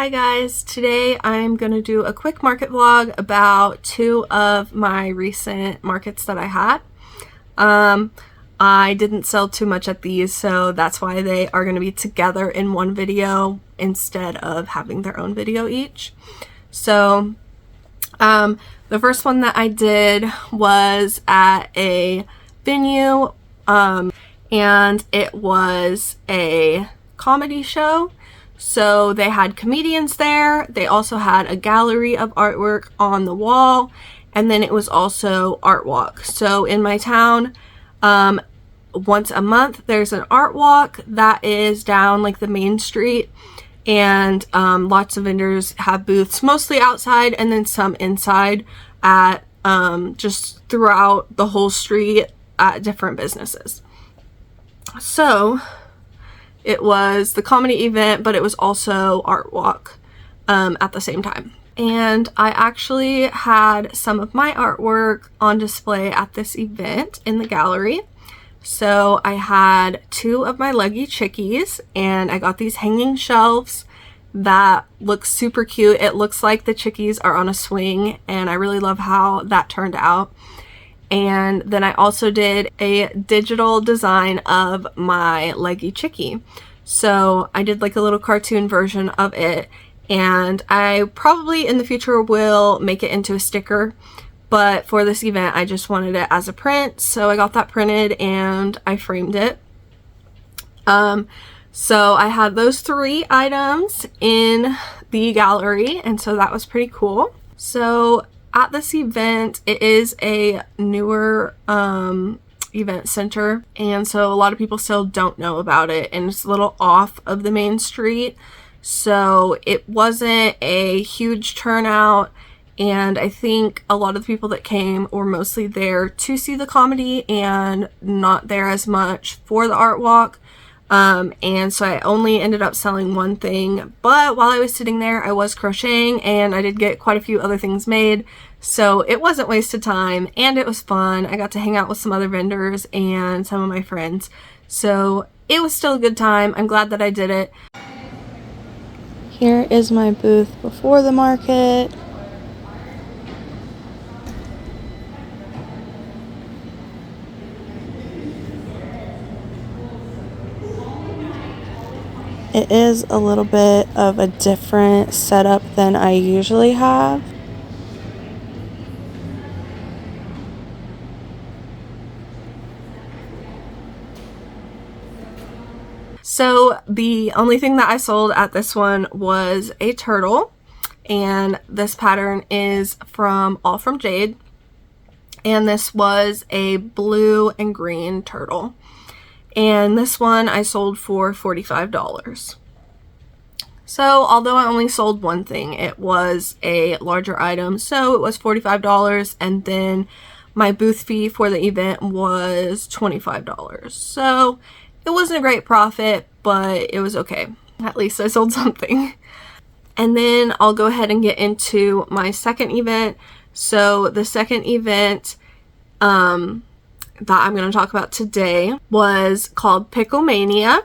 Hi guys, today I'm going to do a quick market vlog about two of my recent markets that I had. I didn't sell too much at these, so that's why they are going to be together in one video instead of having their own video each. So the first one that I did was at a venue, and it was a comedy show. So they had comedians there. They also had a gallery of artwork on the wall, and then it was also art walk. So in my town, once a month there's an art walk that is down like the main street, and lots of vendors have booths, mostly outside and then some inside at just throughout the whole street at different businesses. So it was the comedy event, but it was also art walk at the same time. And I actually had some of my artwork on display at this event in the gallery. So I had two of my leggy chickies, and I got these hanging shelves that look super cute. It looks like the chickies are on a swing, and I really love how that turned out. And then I also did a digital design of my leggy chickie. So I did like a little cartoon version of it, and I probably in the future will make it into a sticker, but for this event I just wanted it as a print, so I got that printed and I framed it. So I had those three items in the gallery, and so that was pretty cool. So at this event, it is a newer event center, and so a lot of people still don't know about it, and it's a little off of the main street, so it wasn't a huge turnout, and I think a lot of the people that came were mostly there to see the comedy and not there as much for the art walk. And so I only ended up selling one thing, but while I was sitting there I was crocheting, and I did get quite a few other things made, so it wasn't wasted time, and it was fun. I got to hang out with some other vendors and some of my friends, so it was still a good time. I'm glad that I did it. Here is my booth before the market. It is a little bit of a different setup than I usually have. So the only thing that I sold at this one was a turtle, and this pattern is from All From Jade, and this was a blue and green turtle. And this one I sold for $45. So although I only sold one thing, it was a larger item, so it was $45, and then my booth fee for the event was $25. So it wasn't a great profit, but it was okay. At least I sold something. And then I'll go ahead and get into my second event. So the second event that I'm going to talk about today was called Pickle Mania,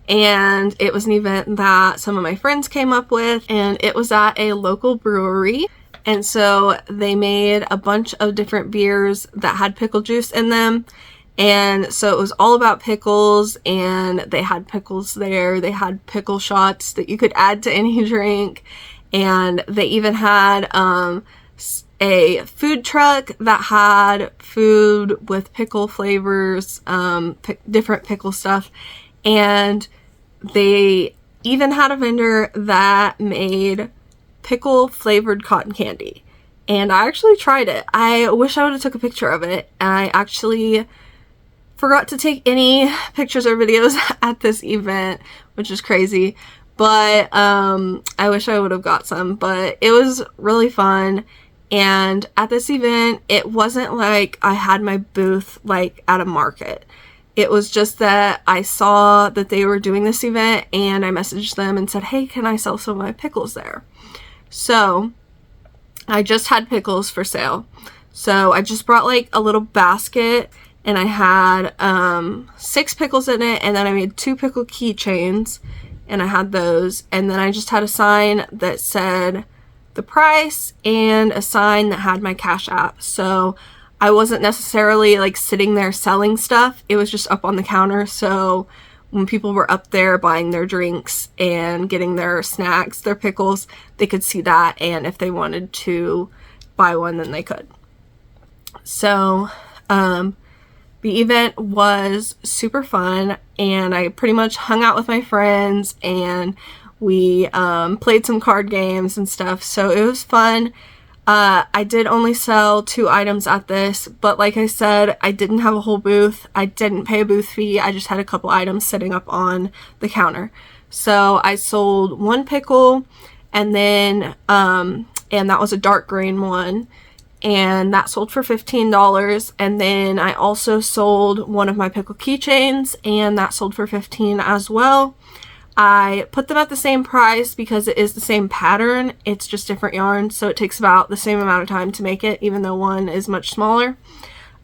and it was an event that some of my friends came up with, and it was at a local brewery. And so they made a bunch of different beers that had pickle juice in them, and so it was all about pickles, and they had pickles there. They had pickle shots that you could add to any drink, and they even had a food truck that had food with pickle flavors, different pickle stuff, and they even had a vendor that made pickle flavored cotton candy, and I actually tried it. I wish I would have took a picture of it. I actually forgot to take any pictures or videos at this event, which is crazy, but I wish I would have got some, but it was really fun. And at this event, it wasn't like I had my booth like at a market. It was just that I saw that they were doing this event, and I messaged them and said, hey, can I sell some of my pickles there? So I just had pickles for sale. So I just brought like a little basket, and I had 6 pickles in it, and then I made 2 pickle keychains, and I had those, and then I just had a sign that said the price and a sign that had my Cash App. So I wasn't necessarily like sitting there selling stuff. It was just up on the counter, so when people were up there buying their drinks and getting their snacks, their pickles, they could see that, and if they wanted to buy one, then they could. So the event was super fun, and I pretty much hung out with my friends, and we played some card games and stuff, so it was fun. I did only sell 2 items at this, but like I said, I didn't have a whole booth. I didn't pay a booth fee. I just had a couple items sitting up on the counter. So I sold 1 pickle, and then, and that was a dark green one, and that sold for $15. And then I also sold one of my pickle keychains, and that sold for $15 as well. I put them at the same price because it is the same pattern, it's just different yarn, so it takes about the same amount of time to make it, even though one is much smaller.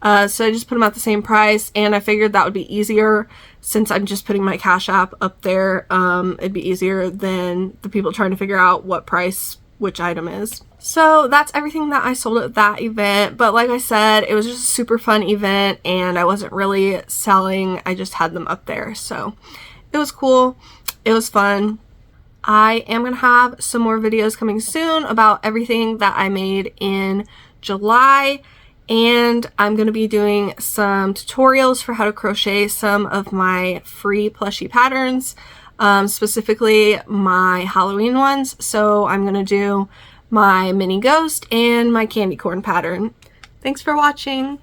So I just put them at the same price, and I figured that would be easier since I'm just putting my Cash App up there. It'd be easier than the people trying to figure out what price which item is. So that's everything that I sold at that event, but like I said, it was just a super fun event, and I wasn't really selling, I just had them up there, so it was cool. It was fun. I am going to have some more videos coming soon about everything that I made in July, and I'm going to be doing some tutorials for how to crochet some of my free plushie patterns, specifically my Halloween ones. So I'm going to do my mini ghost and my candy corn pattern. Thanks for watching.